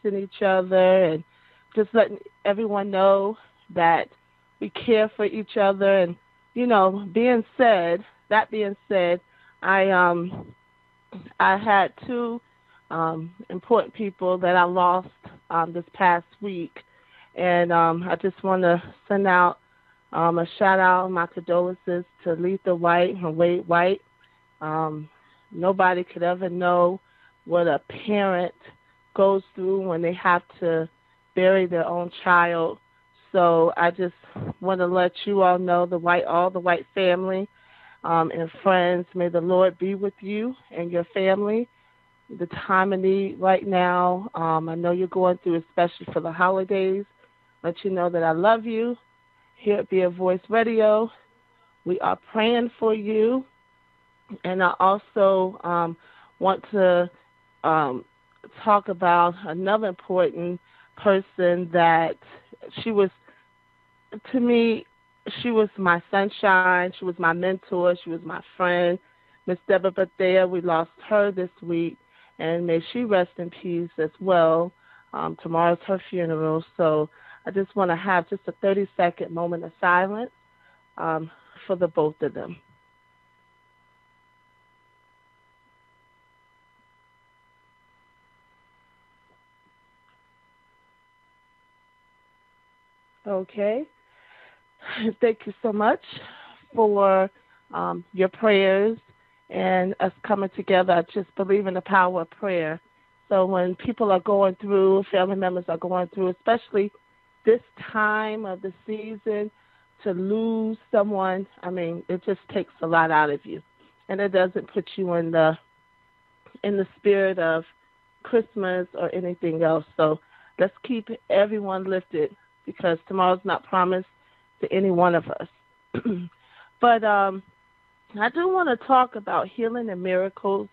embracing each other and just letting everyone know that we care for each other. And that being said, I I had two important people that I lost this past week, and I just want to send out a shout out, my condolences to Letha White and Wade White. Um, Nobody could ever know what a parent goes through when they have to bury their own child. So I just want to let you all know, all the White family and friends, may the Lord be with you and your family. The time of need right now, I know you're going through, especially for the holidays. Let you know that I love you. Here at Be a Voice Radio, we are praying for you. And I also want to talk about another important person that she was, to me, she was my sunshine. She was my mentor. She was my friend. Miss Deborah Bethea, we lost her this week, and may she rest in peace as well. Tomorrow's her funeral, so I just want to have just a 30-second moment of silence for the both of them. Okay. Thank you so much for your prayers and us coming together. I just believe in the power of prayer. So when people are going through, family members are going through, especially this time of the season, to lose someone, I mean, it just takes a lot out of you. And it doesn't put you in the spirit of Christmas or anything else. So let's keep everyone lifted, because tomorrow's not promised to any one of us. But I do want to talk about healing and miracles.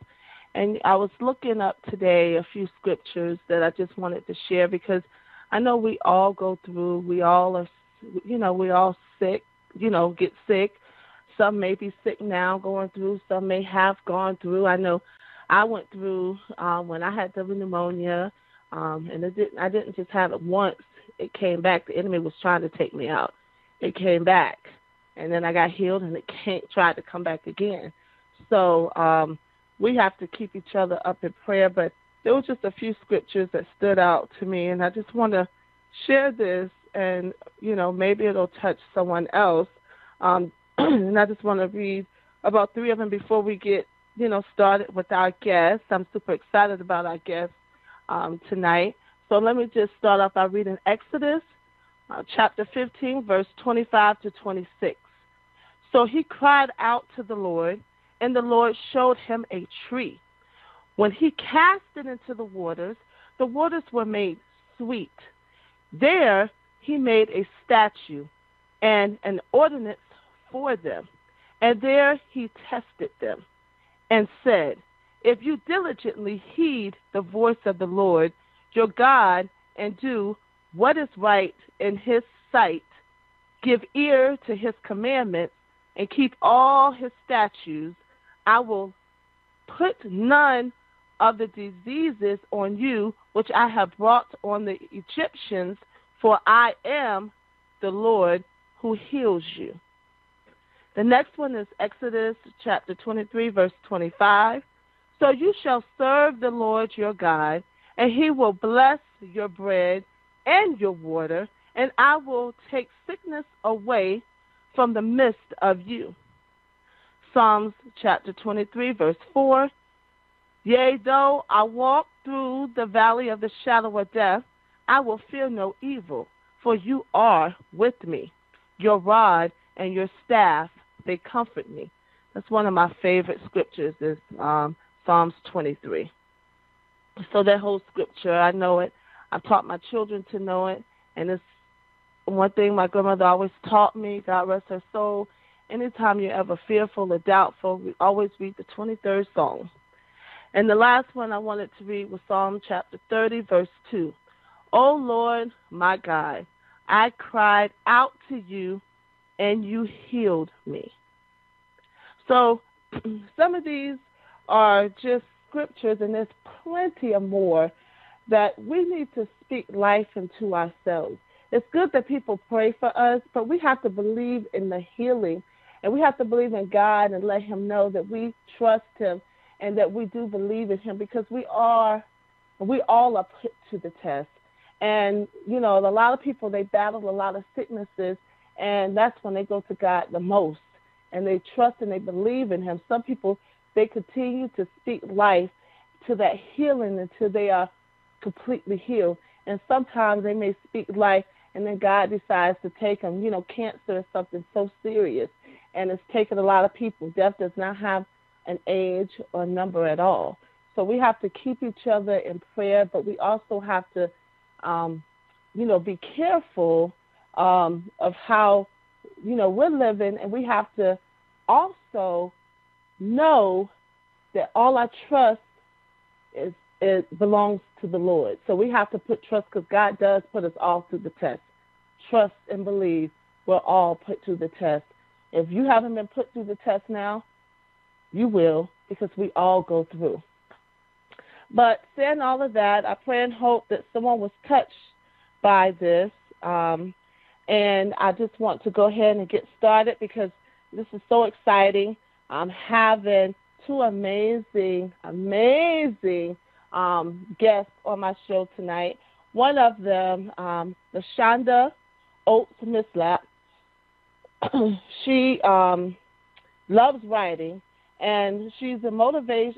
And I was looking up today a few scriptures that I just wanted to share, because I know we all go through, we all are, we all sick, get sick. Some may be sick now going through, some may have gone through. I know I went through when I had the pneumonia, and I didn't just have it once. It came back. The enemy was trying to take me out. It came back, and then I got healed, and it tried to come back again. So we have to keep each other up in prayer. But there were just a few scriptures that stood out to me, and I just want to share this, and maybe it'll touch someone else. And I just want to read about three of them before we get started with our guests. I'm super excited about our guests tonight. So let me just start off by reading Exodus chapter 15, verse 25 to 26. So he cried out to the Lord, and the Lord showed him a tree. When he cast it into the waters were made sweet. There he made a statue and an ordinance for them, and there he tested them and said, if you diligently heed the voice of the Lord your God and do what is right in his sight, give ear to his commandments, and keep all his statutes, I will put none of the diseases on you which I have brought on the Egyptians, for I am the Lord who heals you. The next one is Exodus chapter 23, verse 25. So you shall serve the Lord your God, and he will bless your bread and your water, and I will take sickness away from the midst of you. Psalms chapter 23, verse 4. Yea, though I walk through the valley of the shadow of death, I will fear no evil, for you are with me. Your rod and your staff, they comfort me. That's one of my favorite scriptures, is Psalms 23. So that whole scripture, I know it. I've taught my children to know it. And it's one thing my grandmother always taught me, God rest her soul. Anytime you're ever fearful or doubtful, we always read the 23rd Psalm. And the last one I wanted to read was Psalm chapter 30, verse 2. O Lord, my God, I cried out to you, and you healed me. So some of these are just scriptures, and there's plenty of more that we need to speak life into ourselves. It's good that people pray for us, but we have to believe in the healing, and we have to believe in God and let him know that we trust him and that we do believe in him, because we all are put to the test. And, you know, a lot of people, they battle a lot of sicknesses, and that's when they go to God the most, and they trust and they believe in him. Some people, they continue to speak life to that healing until they are completely healed. And sometimes they may speak life, and then God decides to take them. You know, cancer is something so serious, and it's taken a lot of people. Death does not have an age or number at all. So we have to keep each other in prayer, but we also have to, be careful of how, we're living, and we have to also know that all our trust it belongs to the Lord. So we have to put trust, because God does put us all through the test. Trust and believe we're all put through the test. If you haven't been put through the test now, you will, because we all go through. But saying all of that, I pray and hope that someone was touched by this. And I just want to go ahead and get started, because this is so exciting. I'm having two amazing guests on my show tonight. One of them, LaShonda Oates Mislap. She loves writing, and she's a motivator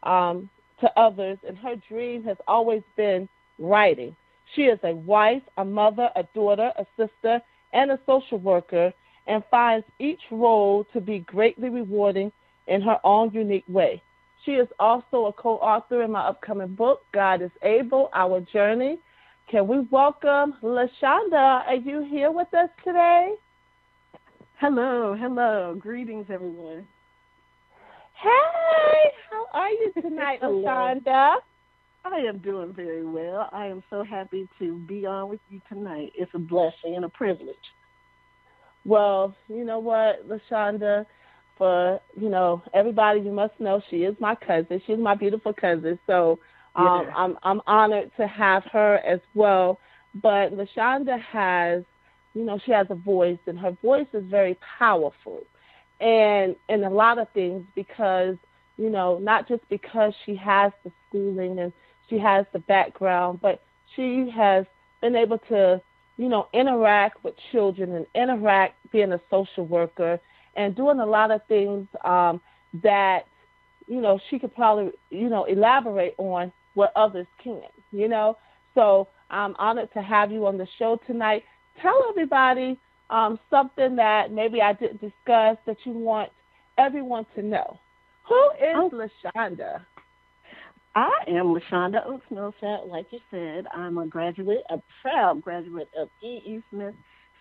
to others, and her dream has always been writing. She is a wife, a mother, a daughter, a sister, and a social worker, and finds each role to be greatly rewarding in her own unique way. She is also a co-author in my upcoming book, God is Able, Our Journey. Can we welcome LaShonda? Are you here with us today? Hello. Greetings, everyone. Hey, how are you tonight, LaShonda? I am doing very well. I am so happy to be on with you tonight. It's a blessing and a privilege. Well, you know what, LaShonda, for, everybody, you must know she is my cousin. She's my beautiful cousin. So I'm honored to have her as well. But LaShonda has, she has a voice, and her voice is very powerful. And in a lot of things, because, not just because she has the schooling and she has the background, but she has been able to, interact with children and interact being a social worker and doing a lot of things that, she could probably, elaborate on what others can't, So I'm honored to have you on the show tonight. Tell everybody something that maybe I didn't discuss that you want everyone to know. Who is LaShonda? I am LaShonda Oates Millsap. Like you said, I'm a proud graduate of E.E. Smith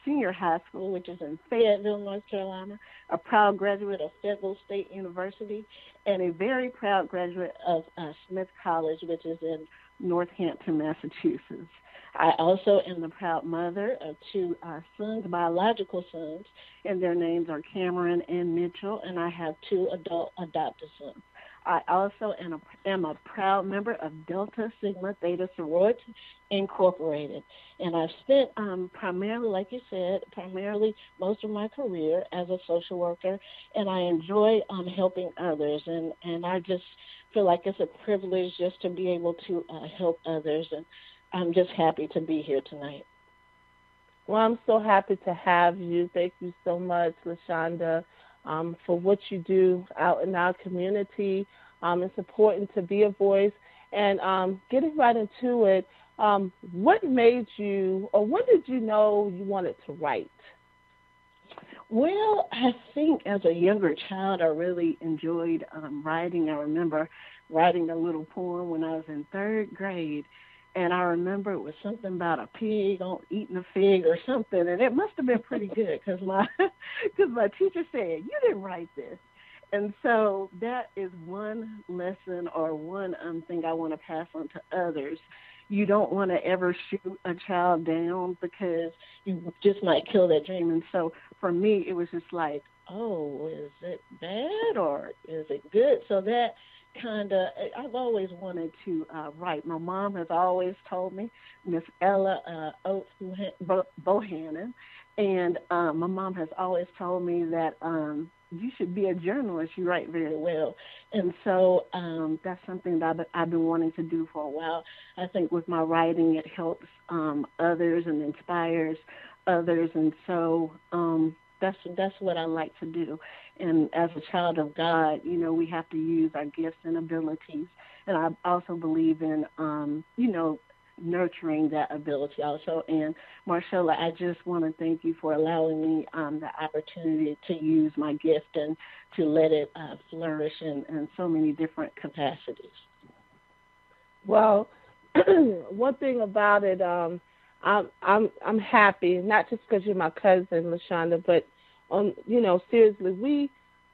Senior High School, which is in Fayetteville, North Carolina, a proud graduate of Fayetteville State University, and a very proud graduate of Smith College, which is in Northampton, Massachusetts. I also am the proud mother of two sons, biological sons, and their names are Cameron and Mitchell, and I have two adult adopted sons. I also am a proud member of Delta Sigma Theta Sorority Incorporated, and I've spent primarily, like you said, most of my career as a social worker, and I enjoy helping others, and I just feel like it's a privilege just to be able to help others, and I'm just happy to be here tonight. Well, I'm so happy to have you. Thank you so much, LaShonda, for what you do out in our community. It's important to be a voice. And getting right into it, what made you, or when did you know you wanted to write? Well, I think as a younger child, I really enjoyed writing. I remember writing a little poem when I was in third grade. And I remember it was something about a pig eating a fig or something, and it must have been pretty good because my teacher said, "You didn't write this." And so that is one lesson or one thing I want to pass on to others. You don't want to ever shoot a child down because you just might kill that dream. And so for me, it was just like, oh, is it bad or is it good? So that I've always wanted to write. My mom has always told me, Miss Ella Oates Bohannon, and my mom has always told me that you should be a journalist. You write very well. And so that's something that I've been wanting to do for a while. I think with my writing, it helps others and inspires others. And so that's what I like to do. And as a child of God, we have to use our gifts and abilities. And I also believe in, nurturing that ability also. And Marcella, I just want to thank you for allowing me the opportunity to use my gift and to let it flourish in so many different capacities. Well, one thing about it, I'm happy, not just because you're my cousin, LaShonda, but seriously,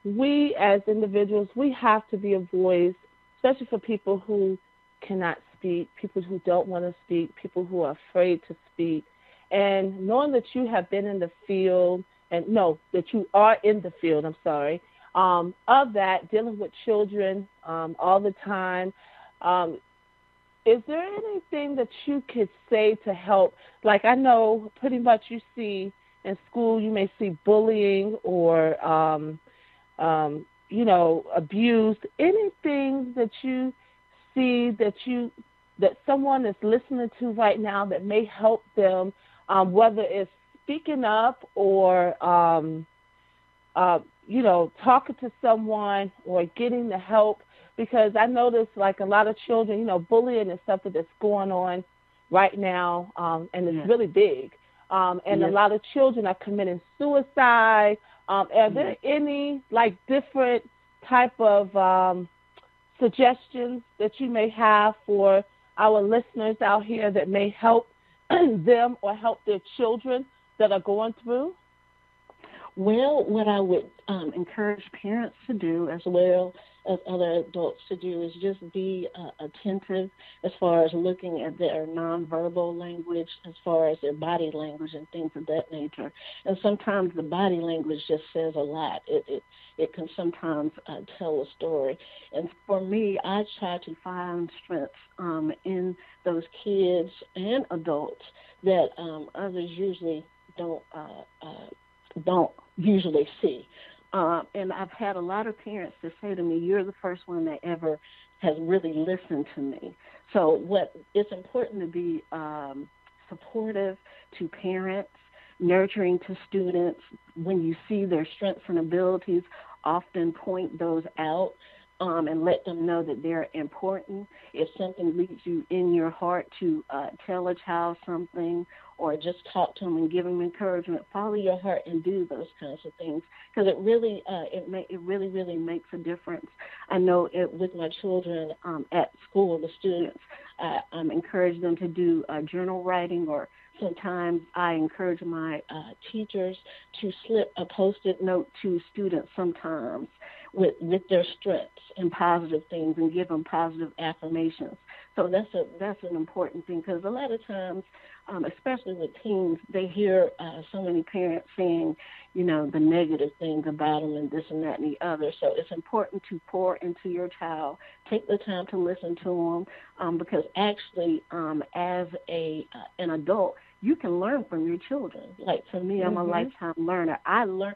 we as individuals, we have to be a voice, especially for people who cannot speak, people who don't want to speak, people who are afraid to speak. And knowing that you have been in the field, that you are in the field, of that, dealing with children all the time, is there anything that you could say to help? Like, I know pretty much you see in school, you may see bullying or, abuse. Anything that you see that someone is listening to right now that may help them, whether it's speaking up or, talking to someone or getting the help? Because I notice, like, a lot of children, bullying is something that's going on right now, and it's really big. And a lot of children are committing suicide. Are there any, different type of suggestions that you may have for our listeners out here that may help them or help their children that are going through? Well, what I would encourage parents to do, as well as other adults to do, is just be attentive as far as looking at their nonverbal language, as far as their body language and things of that nature. And sometimes the body language just says a lot. It can sometimes tell a story. And for me, I try to find strengths in those kids and adults that others usually don't usually see. And I've had a lot of parents that say to me, you're the first one that ever has really listened to me. So it's important to be supportive to parents, nurturing to students. When you see their strengths and abilities, often point those out and let them know that they're important. If something leads you in your heart to tell a child something or just talk to them and give them encouragement, follow your heart and do those kinds of things, because it really makes a difference. I know with my children at school, the students, I encourage them to do journal writing, or sometimes I encourage my teachers to slip a Post-it note to students sometimes with their strengths and positive things, and give them positive affirmations. So that's an important thing, because a lot of times, especially with teens, they hear so many parents saying, the negative things about them and this and that and the other. So it's important to pour into your child. Take the time to listen to them, because actually, as an adult, you can learn from your children. Like, for me, I'm a lifetime learner. I learn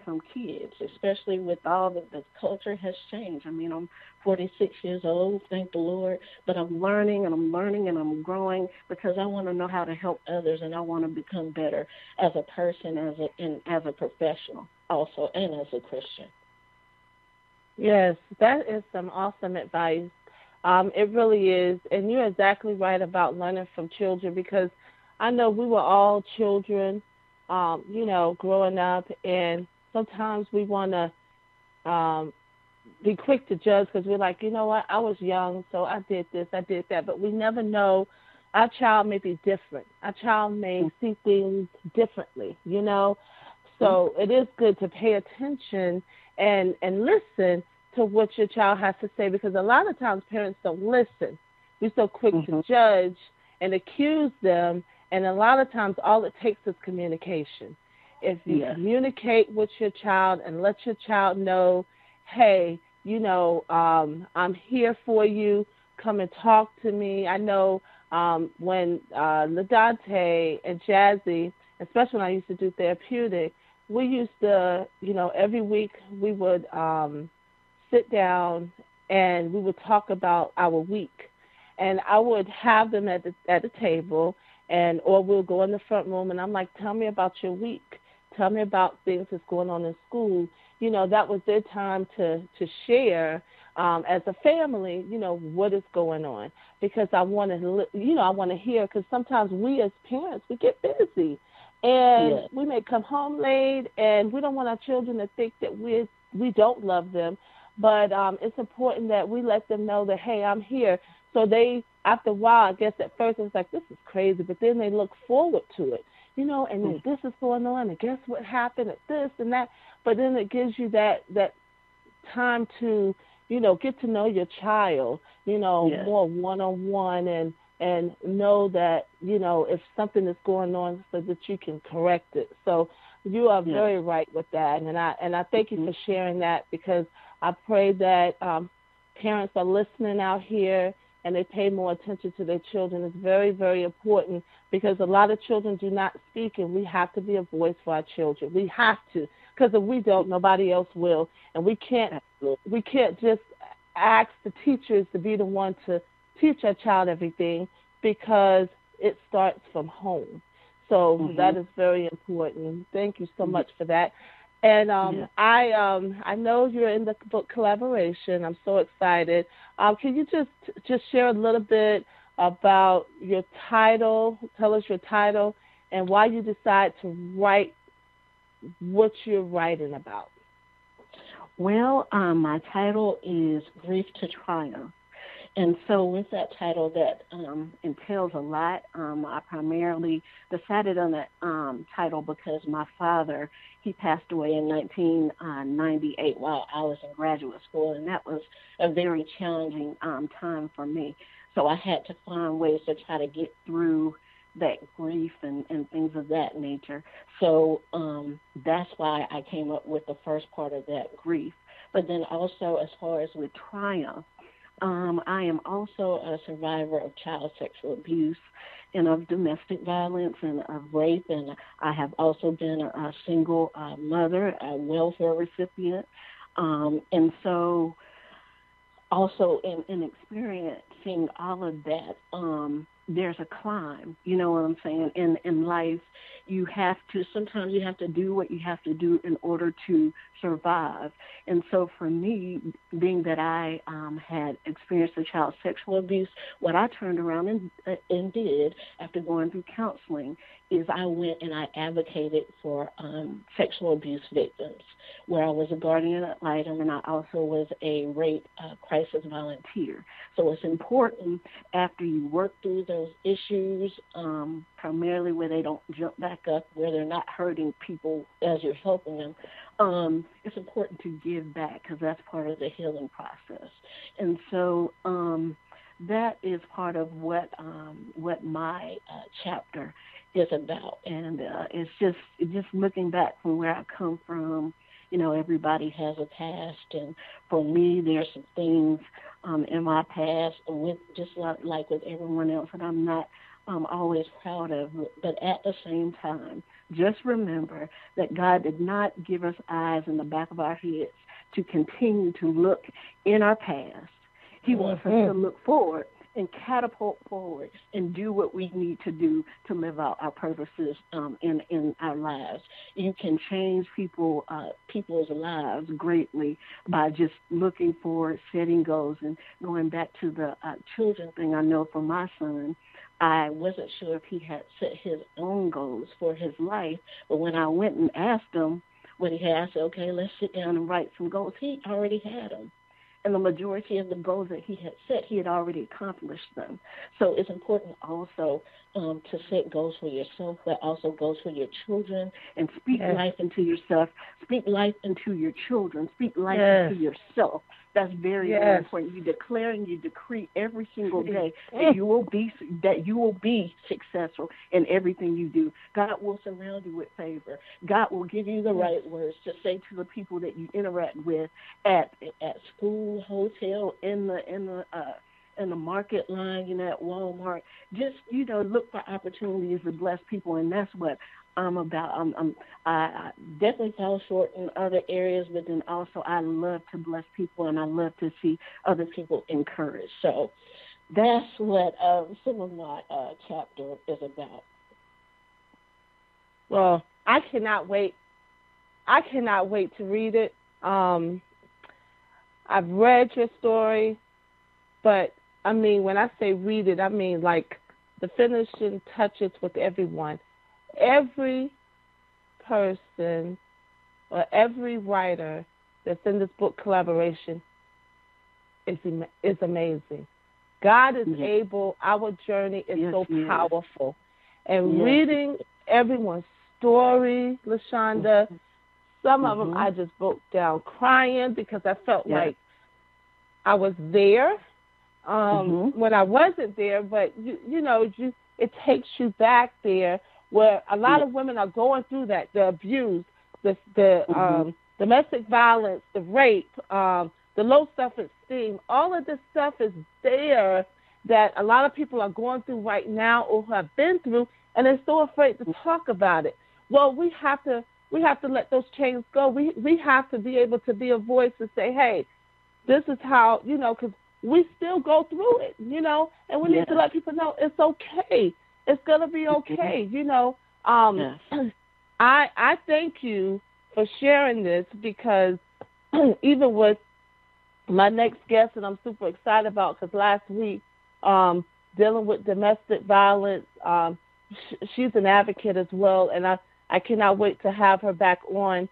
from kids, especially with all the culture has changed. I mean, I'm 46 years old, thank the Lord, but I'm learning and I'm growing, because I want to know how to help others, and I want to become better as a person, as a professional also, and as a Christian. Yes, that is some awesome advice. It really is. And you're exactly right about learning from children, because I know we were all children, growing up, and sometimes we want to be quick to judge, because we're like, you know what, I was young, so I did this, I did that, but we never know. Our child may be different. Our child may see things differently, So it is good to pay attention and listen to what your child has to say, because a lot of times parents don't listen. We're so quick to judge and accuse them, and a lot of times all it takes is communication. If you communicate with your child and let your child know, hey, I'm here for you. Come and talk to me. I know when LaDante and Jazzy, especially when I used to do therapeutic, we used to, every week we would sit down and we would talk about our week. And I would have them at the table, and or we'll go in the front room, and I'm like, tell me about your week. Tell me about things that's going on in school. That was their time to share as a family, what is going on. Because I want to, I want to hear, because sometimes we as parents, we get busy. And Yes. we may come home late, and we don't want our children to think that we don't love them. But it's important that we let them know that, hey, I'm here. So they, after a while, I guess at first it's like, this is crazy, but then they look forward to it, and then this is going on, and guess what happened at this and that. But then it gives you that time to, get to know your child, Yes. more one-on-one, and know that, if something is going on so that you can correct it. So you are Yes. very right with that. And I thank you for sharing that, because I pray that parents are listening out here and they pay more attention to their children. It's very, very important, because a lot of children do not speak, and we have to be a voice for our children. We have to, because if we don't, nobody else will. And we can't just ask the teachers to be the one to teach our child everything, because it starts from home. So that is very important. Thank you so much for that. And I know you're in the book collaboration. I'm so excited. Can you just share a little bit about your title? Tell us your title and why you decide to write what you're writing about. Well, my title is Grief to Triumph. And so with that title, that entails a lot. I primarily decided on that title because my father, he passed away in 1998 while I was in graduate school, and that was a very challenging time for me. So I had to find ways to try to get through that grief and things of that nature. So that's why I came up with the first part of that, grief. But then also, as far as with triumph, I am also a survivor of child sexual abuse and of domestic violence and of rape, and I have also been a single mother, a welfare recipient, and so also in experiencing all of that, there's a climb, you know what I'm saying? In life, sometimes you have to do what you have to do in order to survive. And so for me, being that I had experienced the child sexual abuse, what I turned around and did after going through counseling is I went and I advocated for sexual abuse victims, where I was a guardian ad litem, and I also was a rape crisis volunteer. So it's important after you work through those issues, primarily where they don't jump back up, where they're not hurting people as you're helping them, it's important to give back, because that's part of the healing process. And so that is part of what my chapter is about. And it's just looking back from where I come from. You know, everybody has a past, and for me, there's some things in my past, with just like with everyone else, that I'm not always proud of. But at the same time, just remember that God did not give us eyes in the back of our heads to continue to look in our past. He wants us to look forward and catapult forward and do what we need to do to live out our purposes in our lives. You can change people's lives greatly by just looking forward, setting goals, and going back to the children thing. I know for my son, I wasn't sure if he had set his own goals for his life, but when I went and asked him what he had, I said, okay, let's sit down and write some goals. He already had them. And the majority of the goals that he had set, he had already accomplished them. So it's important also to set goals for yourself, but also goals for your children, and speak life into yourself, speak life into your children, speak life into yourself, That's very, very important. You declare and you decree every single day that you will be successful in everything you do. God will surround you with favor. God will give you the right words to say to the people that you interact with at school, hotel, in the market line, at Walmart. Just, look for opportunities to bless people, and that's what I'm about. I definitely fall short in other areas, but then also I love to bless people, and I love to see other people encouraged. So that's what some of my chapter is about. Well, I cannot wait. I cannot wait to read it. I've read your story, but I mean, when I say read it, I mean like the finishing touches with everyone. Every person or every writer that's in this book collaboration is amazing. God is able. Our journey is so powerful. And reading everyone's story, LaShonda, some of them I just broke down crying because I felt like I was there when I wasn't there. But, it takes you back there where a lot of women are going through that, the abuse, the domestic violence, the rape, the low self-esteem. All of this stuff is there that a lot of people are going through right now or have been through, and they're so afraid to talk about it. Well, we have to let those chains go. We have to be able to be a voice to say, hey, this is how, because we still go through it, and we need to let people know it's okay. It's going to be okay, I thank you for sharing this because even with my next guest, and I'm super excited about because last week, dealing with domestic violence, she's an advocate as well, and I cannot wait to have her back on.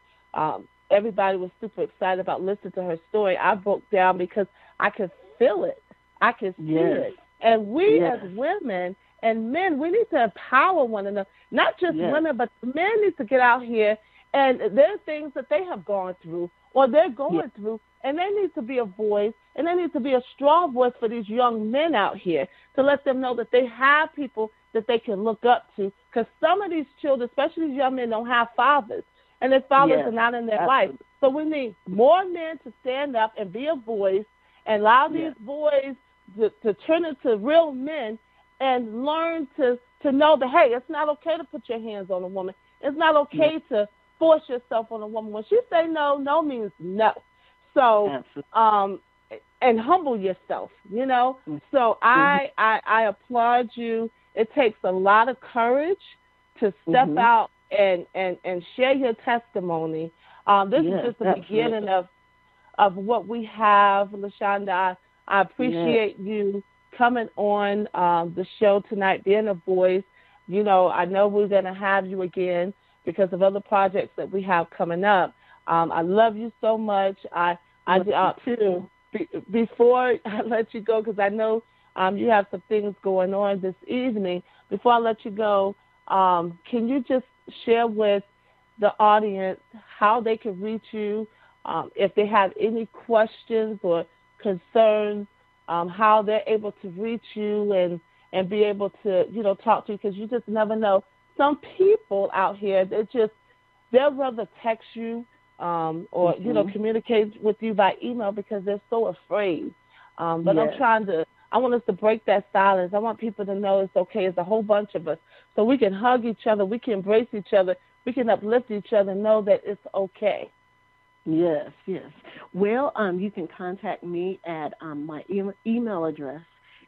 Everybody was super excited about listening to her story. I broke down because I could feel it. I could see it. And we as women and men, we need to empower one another. Not just women, but men need to get out here, and there are things that they have gone through or they're going through, and they need to be a voice, and they need to be a strong voice for these young men out here to let them know that they have people that they can look up to, because some of these children, especially these young men, don't have fathers, and their fathers are not in their life. So we need more men to stand up and be a voice and allow these boys to turn into real men and learn to know that, hey, it's not okay to put your hands on a woman. It's not okay to force yourself on a woman. When she say no, no means no. So, and humble yourself, So I applaud you. It takes a lot of courage to step out and share your testimony. This is just the beginning of what we have, LaShonda. I appreciate you coming on the show tonight, being a voice. I know we're going to have you again because of other projects that we have coming up. I love you so much. I too. Before I let you go, because I know you have some things going on this evening, before I let you go, can you just share with the audience how they can reach you, if they have any questions or concerns, how they're able to reach you and be able to, talk to you, because you just never know. Some people out here, they'll rather text you or, communicate with you by email because they're so afraid. But I want us to break that silence. I want people to know it's okay. It's a whole bunch of us. So we can hug each other. We can embrace each other. We can uplift each other and know that it's okay. Yes. Well, you can contact me at my email address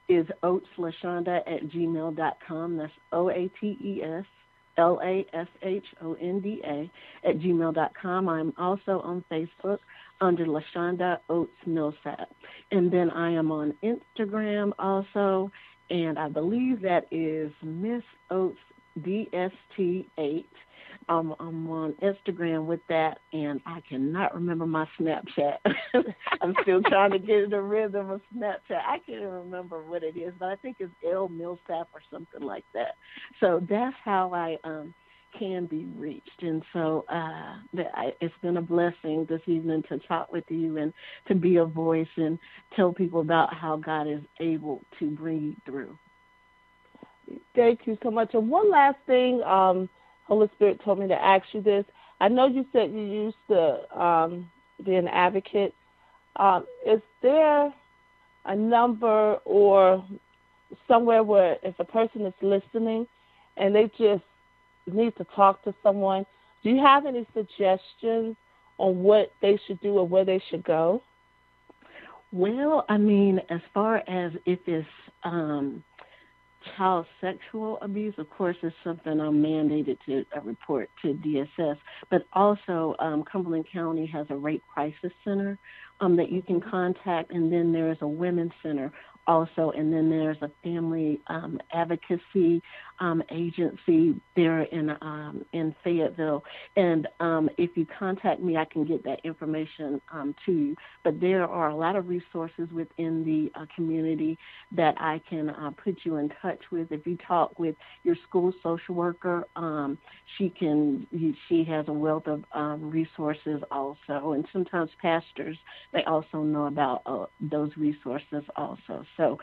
is oateslashonda@gmail.com. That's OATESLASHONDA@gmail.com. I'm also on Facebook under LaShonda Oates Millsap. And then I am on Instagram also, and I believe that is Miss Oates DST8. I'm on Instagram with that, and I cannot remember my Snapchat. I'm still trying to get in the rhythm of Snapchat. I can't even remember what it is, but I think it's L Millsap or something like that. So that's how I can be reached. And so it's been a blessing this evening to talk with you and to be a voice and tell people about how God is able to bring you through. Thank you so much. And one last thing, Holy Spirit told me to ask you this. I know you said you used to be an advocate. Is there a number or somewhere where if a person is listening and they just need to talk to someone, do you have any suggestions on what they should do or where they should go? Well, I mean, as far as if it's child sexual abuse, of course, is something I'm mandated to report to DSS. But also, Cumberland County has a rape crisis center that you can contact, and then there's a women's center also, and then there's a family advocacy agency there in Fayetteville. And if you contact me, I can get that information to you. But there are a lot of resources within the community that I can put you in touch with. If you talk with your school social worker, she has a wealth of resources also, and sometimes pastors, they also know about those resources also. So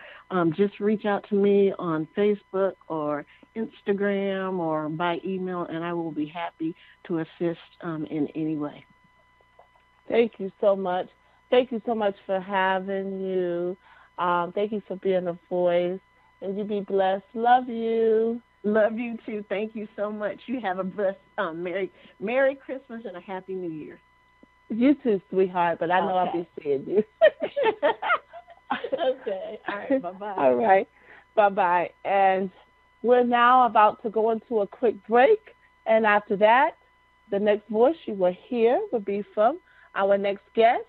just reach out to me on Facebook or Instagram or by email, and I will be happy to assist in any way. Thank you so much. Thank you so much for having you. Thank you for being a voice, and you be blessed. Love you. Love you too. Thank you so much. You have a blessed Merry Christmas and a Happy New Year. You too, sweetheart, but I know I'll be seeing you. Okay. All right. Bye-bye. All right. Bye-bye. And we're now about to go into a quick break. And after that, the next voice you will hear will be from our next guest,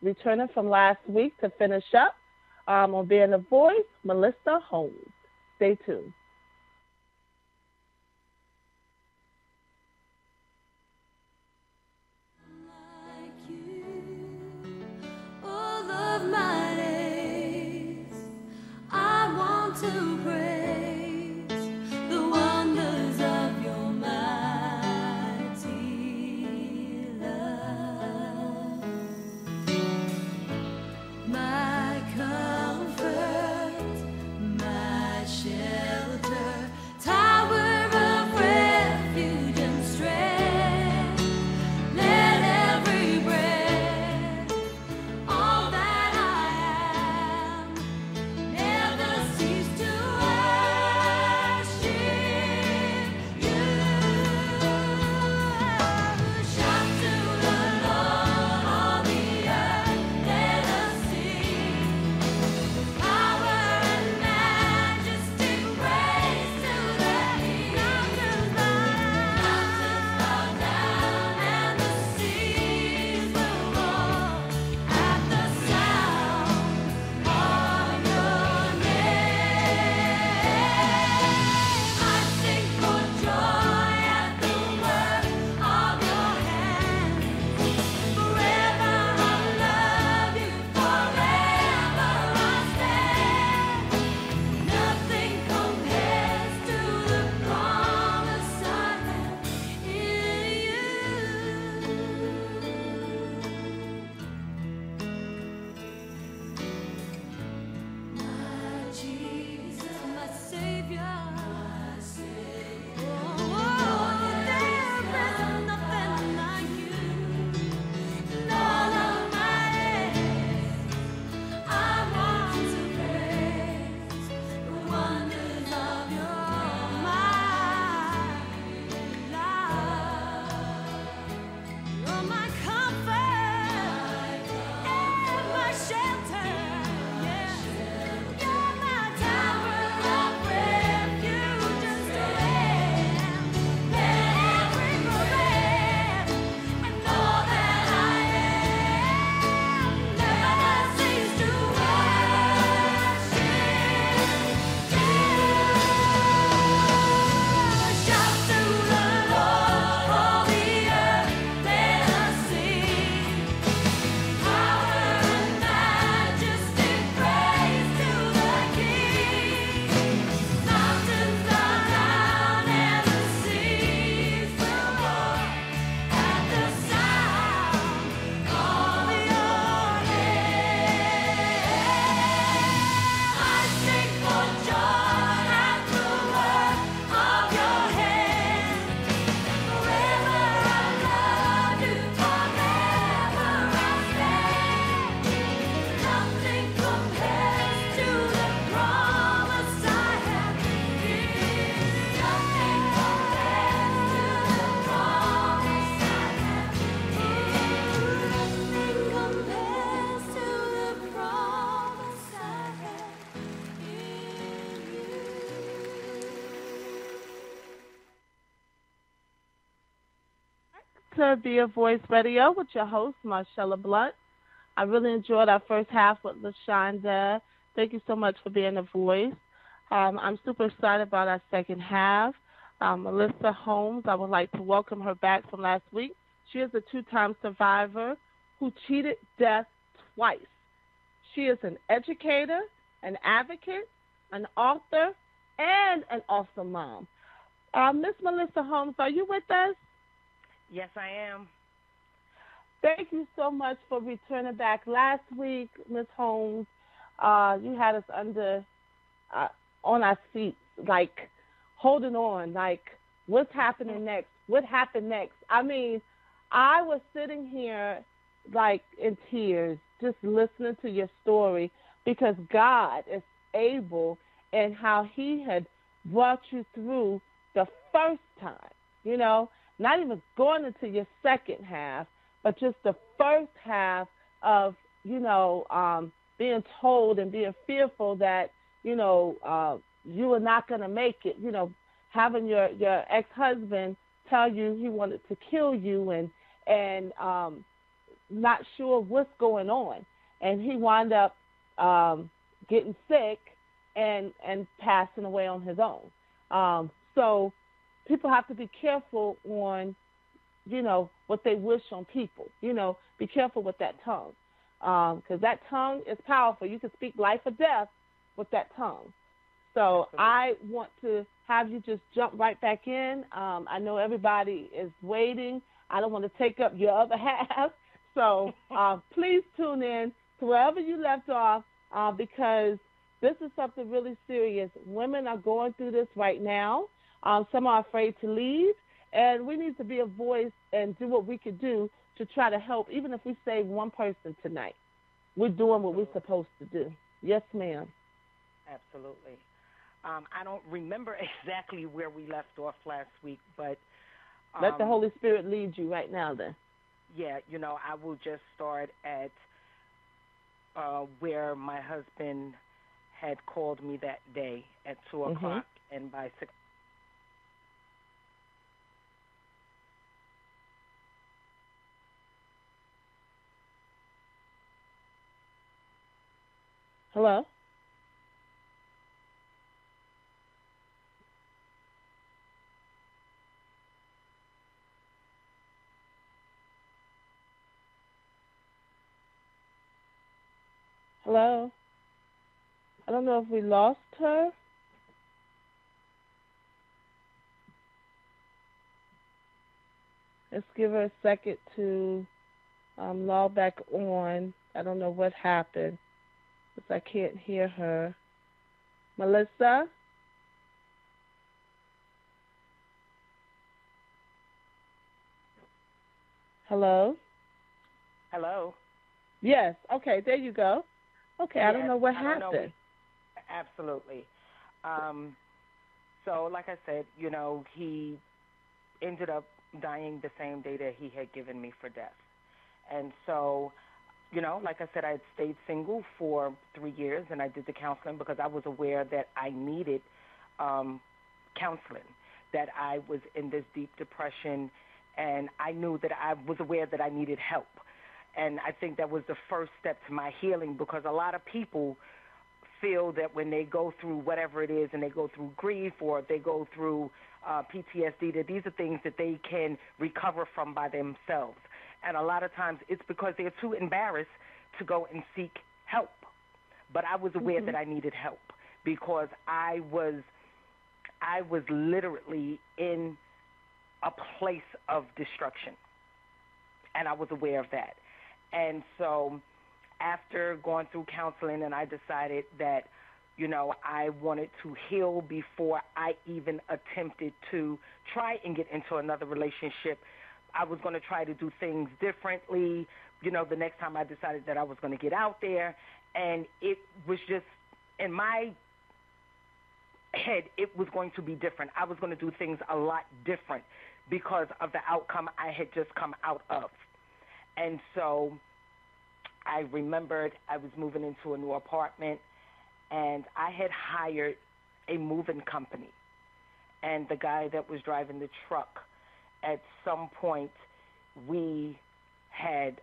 returning from last week to finish up on being a voice, Melissa Holmes. Stay tuned. To praise the wonders of your mighty love, my comfort, my shelter. to Be a Voice Radio with your host, Marcella Blunt. I really enjoyed our first half with LaShonda. Thank you so much for being a voice. I'm super excited about our second half. Melissa Holmes, I would like to welcome her back from last week. She is a two-time survivor who cheated death twice. She is an educator, an advocate, an author, and an awesome mom. Miss Melissa Holmes, are you with us? Yes, I am. Thank you so much for returning back. Last week, Miss Holmes, you had us on our seats, like holding on, like what's happening next? What happened next? I mean, I was sitting here like in tears, just listening to your story because God is able and how He had brought you through the first time, not even going into your second half, but just the first half of, being told and being fearful that, you were not going to make it, having your ex-husband tell you he wanted to kill you and not sure what's going on. And he wound up getting sick and passing away on his own. So people have to be careful on, what they wish on people. Be careful with that tongue because that tongue is powerful. You can speak life or death with that tongue. So absolutely. I want to have you just jump right back in. I know everybody is waiting. I don't want to take up your other half. So please tune in to wherever you left off because this is something really serious. Women are going through this right now. Some are afraid to leave, and we need to be a voice and do what we can do to try to help, even if we save one person tonight. We're doing what we're supposed to do. Yes, ma'am. Absolutely. I don't remember exactly where we left off last week, but... let the Holy Spirit lead you right now, then. Yeah, I will just start at where my husband had called me that day at 2 o'clock, and by 6 Hello? Hello? I don't know if we lost her. Let's give her a second to log back on. I don't know what happened because I can't hear her. Melissa? Hello? Hello? Yes. Okay, there you go. Okay, yes, I don't know what happened. Absolutely. So, like I said, he ended up dying the same day that he had given me for death. And so, like I said, I had stayed single for 3 years, and I did the counseling because I was aware that I needed counseling, that I was in this deep depression, and I knew that I was aware that I needed help. And I think that was the first step to my healing because a lot of people feel that when they go through whatever it is and they go through grief or they go through PTSD, that these are things that they can recover from by themselves. And a lot of times it's because they're too embarrassed to go and seek help. But I was aware that I needed help because I was literally in a place of destruction, and I was aware of that. And so after going through counseling, and I decided that, I wanted to heal before I even attempted to try and get into another relationship. I was going to try to do things differently, the next time I decided that I was going to get out there. And it was just, in my head, it was going to be different. I was going to do things a lot different because of the outcome I had just come out of. And so I remembered I was moving into a new apartment, and I had hired a moving company. And the guy that was driving the truck, at some point, we had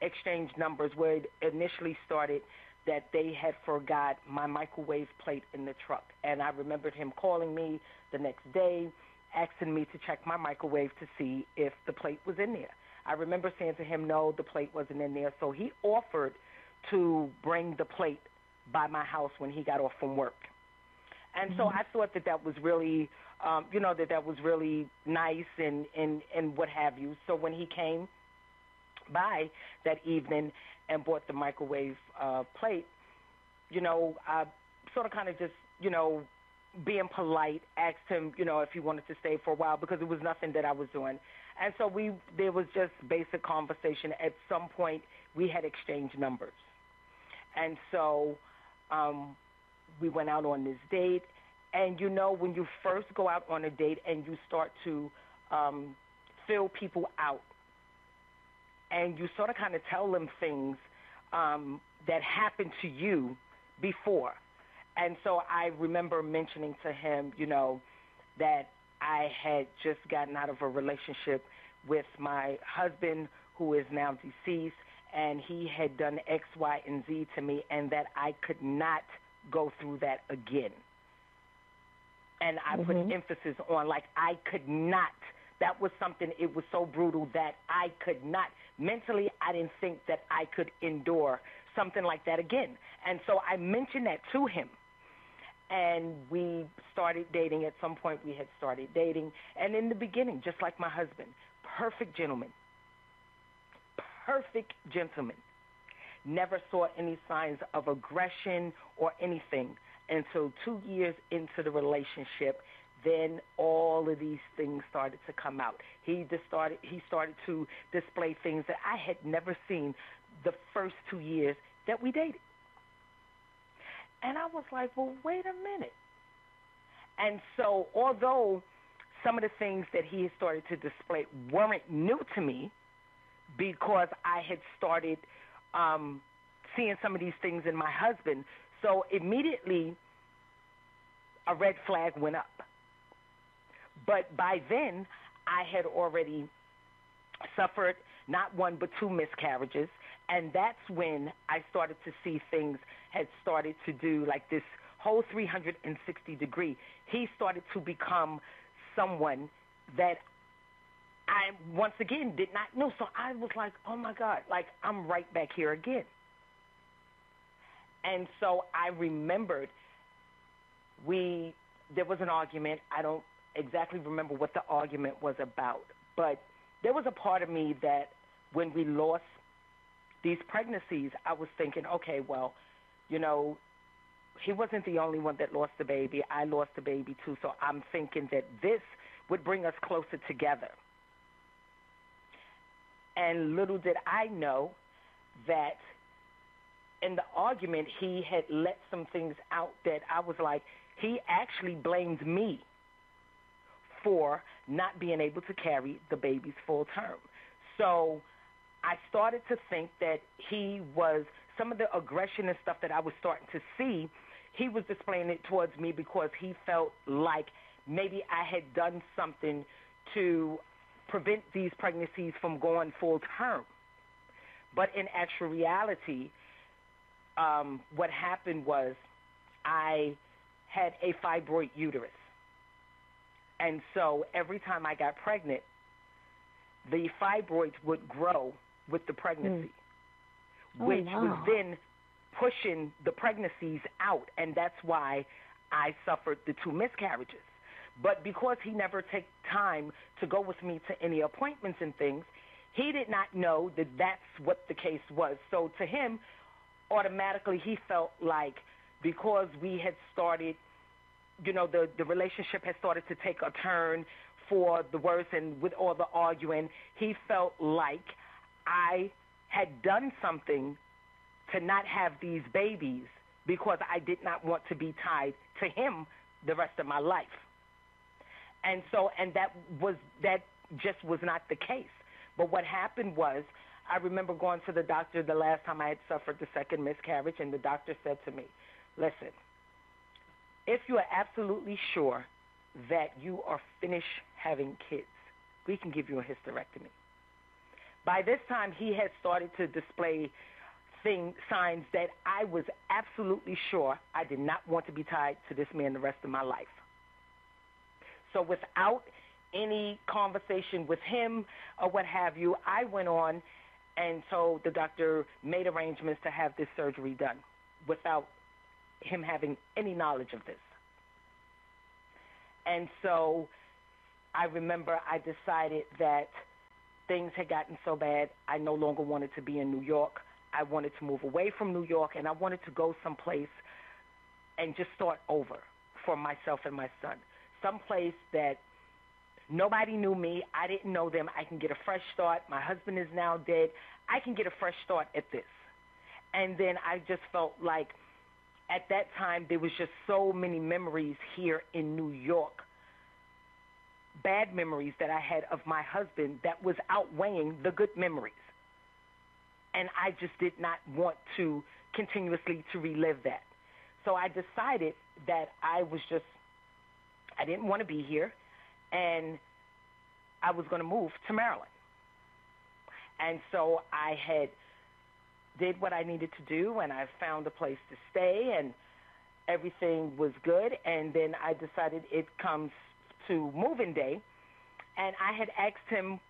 exchanged numbers where it initially started that they had forgot my microwave plate in the truck. And I remembered him calling me the next day, asking me to check my microwave to see if the plate was in there. I remember saying to him, no, the plate wasn't in there. So he offered to bring the plate by my house when he got off from work. And so I thought that was really, that was really nice and what have you. So when he came by that evening and bought the microwave plate, I sort of kind of just, being polite, asked him, if he wanted to stay for a while because it was nothing that I was doing. And so there was just basic conversation. At some point, we had exchanged numbers. And so we went out on this date. And, when you first go out on a date and you start to fill people out and you sort of kind of tell them things that happened to you before. And so I remember mentioning to him, that I had just gotten out of a relationship with my husband, who is now deceased, and he had done X, Y, and Z to me, and that I could not go through that again. And I put emphasis on, I could not. That was something, it was so brutal that I could not. Mentally, I didn't think that I could endure something like that again. And so I mentioned that to him. And we started dating. At some point, we had started dating. And in the beginning, just like my husband, perfect gentleman. Never saw any signs of aggression or anything until 2 years into the relationship. Then all of these things started to come out. He started to display things that I had never seen the first 2 years that we dated. And I was like, well, wait a minute. And so although some of the things that he had started to display weren't new to me, because I had started seeing some of these things in my husband, so immediately a red flag went up. But by then, I had already suffered not one but two miscarriages, and that's when I started to see things had started to do like this whole 360 degree. He started to become someone that I, once again, did not know. So I was like, oh, my God, like I'm right back here again. And so I remembered there was an argument. I don't exactly remember what the argument was about, but there was a part of me that when we lost these pregnancies, I was thinking, okay, well, he wasn't the only one that lost the baby. I lost the baby too, so I'm thinking that this would bring us closer together. And little did I know that in the argument, he had let some things out that I was like, he actually blamed me for not being able to carry the baby's full term. So I started to think that some of the aggression and stuff that I was starting to see, he was displaying it towards me because he felt like maybe I had done something to prevent these pregnancies from going full term. But in actual reality, what happened was I had a fibroid uterus. And so every time I got pregnant, the fibroids would grow with the pregnancy, which was then pushing the pregnancies out. And that's why I suffered the two miscarriages. But because he never took time to go with me to any appointments and things, he did not know that that's what the case was. So to him, automatically he felt like because we had started, the relationship had started to take a turn for the worse, and with all the arguing, he felt like I had done something to not have these babies because I did not want to be tied to him the rest of my life. And so, that just was not the case. But what happened was, I remember going to the doctor the last time I had suffered the second miscarriage, and the doctor said to me, listen, if you are absolutely sure that you are finished having kids, we can give you a hysterectomy. By this time, he had started to display signs that I was absolutely sure I did not want to be tied to this man the rest of my life. So without any conversation with him or what have you, I went on and so the doctor made arrangements to have this surgery done without him having any knowledge of this. And so I remember I decided that things had gotten so bad, I no longer wanted to be in New York. I wanted to move away from New York, and I wanted to go someplace and just start over for myself and my son. Someplace that nobody knew me. I didn't know them. I can get a fresh start. My husband is now dead. I can get a fresh start at this. And then I just felt like at that time there was just so many memories here in New York, bad memories that I had of my husband that was outweighing the good memories. And I just did not want to continuously to relive that. So I decided that I didn't want to be here, and I was going to move to Maryland. And so I did what I needed to do, and I found a place to stay, and everything was good. And then I decided it comes to moving day, and I had asked him,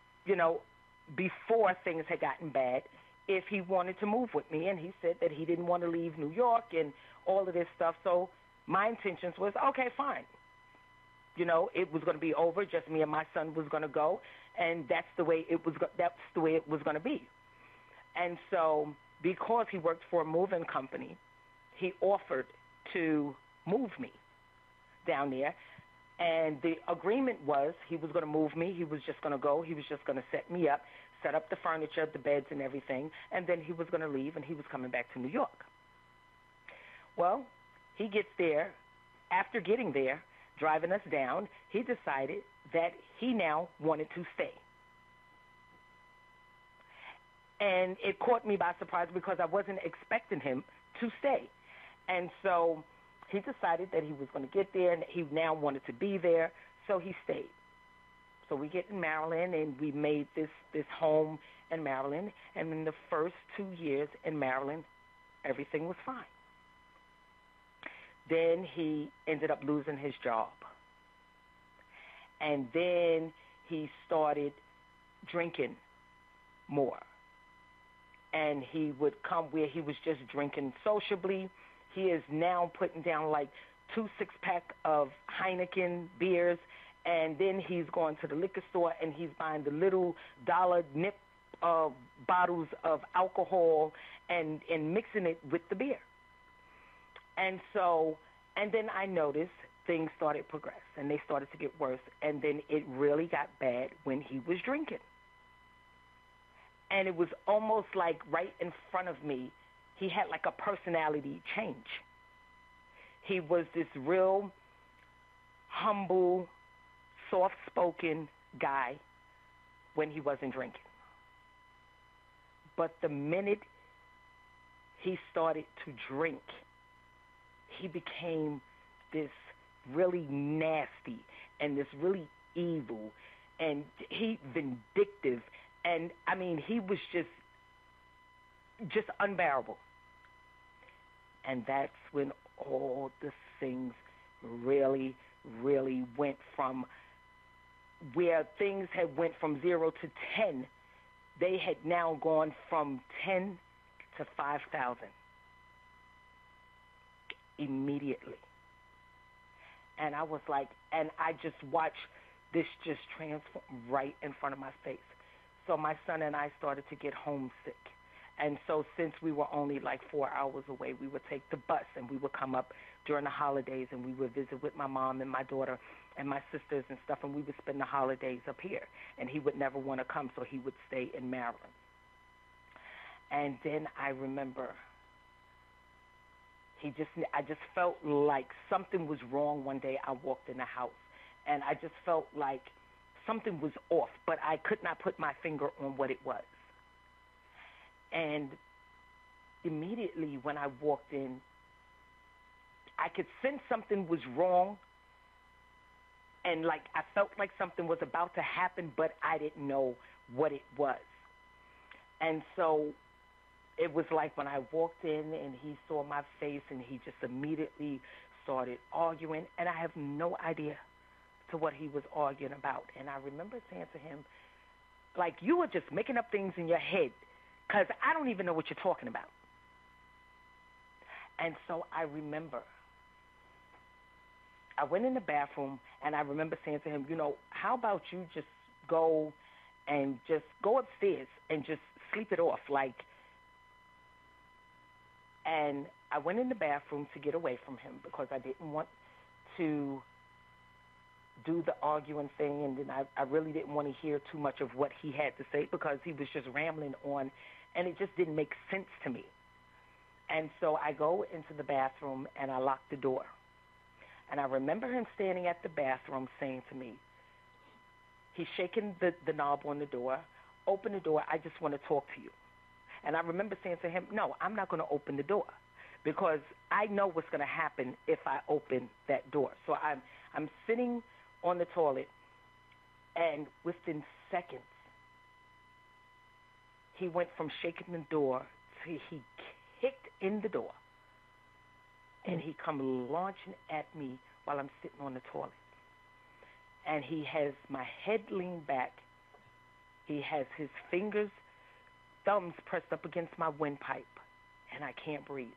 before things had gotten bad, if he wanted to move with me, and he said that he didn't want to leave New York and all of this stuff. So my intentions was, okay, fine. It was going to be over. Just me and my son was going to go, and that's the way it was. That's the way it was going to be. And so, because he worked for a moving company, he offered to move me down there. And the agreement was he was going to move me. He was just going to go. He was just going to set me up, set up the furniture, the beds and everything, and then he was going to leave, and he was coming back to New York. Well, he gets there. After getting there, driving us down, he decided that he now wanted to stay. And it caught me by surprise because I wasn't expecting him to stay. And so he decided that he was going to get there, and he now wanted to be there, so he stayed. So we get in Maryland, and we made this home in Maryland. And in the first 2 years in Maryland, everything was fine. Then he ended up losing his job. And then he started drinking more. And he would come where he was just drinking sociably. He is now putting down like 2 6-pack of Heineken beers, and then he's going to the liquor store and he's buying the little dollar nip bottles of alcohol and mixing it with the beer. And then I noticed things started to progress, and they started to get worse, and then it really got bad when he was drinking. And it was almost like right in front of me, he had like a personality change. He was this real humble, soft-spoken guy when he wasn't drinking. But the minute he started to drink, he became this really nasty and this really evil and he vindictive. And, I mean, he was just unbearable. And that's when all the things really, really went from where things had went from 0 to 10. They had now gone from 10 to 5,000 immediately. And I was like, and I just watched this just transform right in front of my face. So my son and I started to get homesick. And so since we were only like 4 hours away, we would take the bus and we would come up during the holidays and we would visit with my mom and my daughter and my sisters and stuff, and we would spend the holidays up here. And he would never want to come, so he would stay in Maryland. And then I remember I just felt like something was wrong one day. I walked in the house, and I just felt like something was off, but I could not put my finger on what it was. And immediately when I walked in, I could sense something was wrong, and like I felt like something was about to happen, but I didn't know what it was. And so it was like when I walked in and he saw my face and he just immediately started arguing, and I have no idea to what he was arguing about. And I remember saying to him, like, you are just making up things in your head because I don't even know what you're talking about. And so I remember I went in the bathroom, and I remember saying to him, how about you just go and just go upstairs and just sleep it off, and I went in the bathroom to get away from him because I didn't want to do the arguing thing, and then I really didn't want to hear too much of what he had to say because he was just rambling on, and it just didn't make sense to me. And so I go into the bathroom, and I lock the door. And I remember him standing at the bathroom saying to me, he's shaking the knob on the door, open the door, I just want to talk to you. And I remember saying to him, no, I'm not going to open the door because I know what's going to happen if I open that door. So I'm sitting on the toilet, and within seconds, he went from shaking the door to he kicked in the door, and he come launching at me while I'm sitting on the toilet. And he has my head leaned back. He has his thumbs pressed up against my windpipe, and I can't breathe.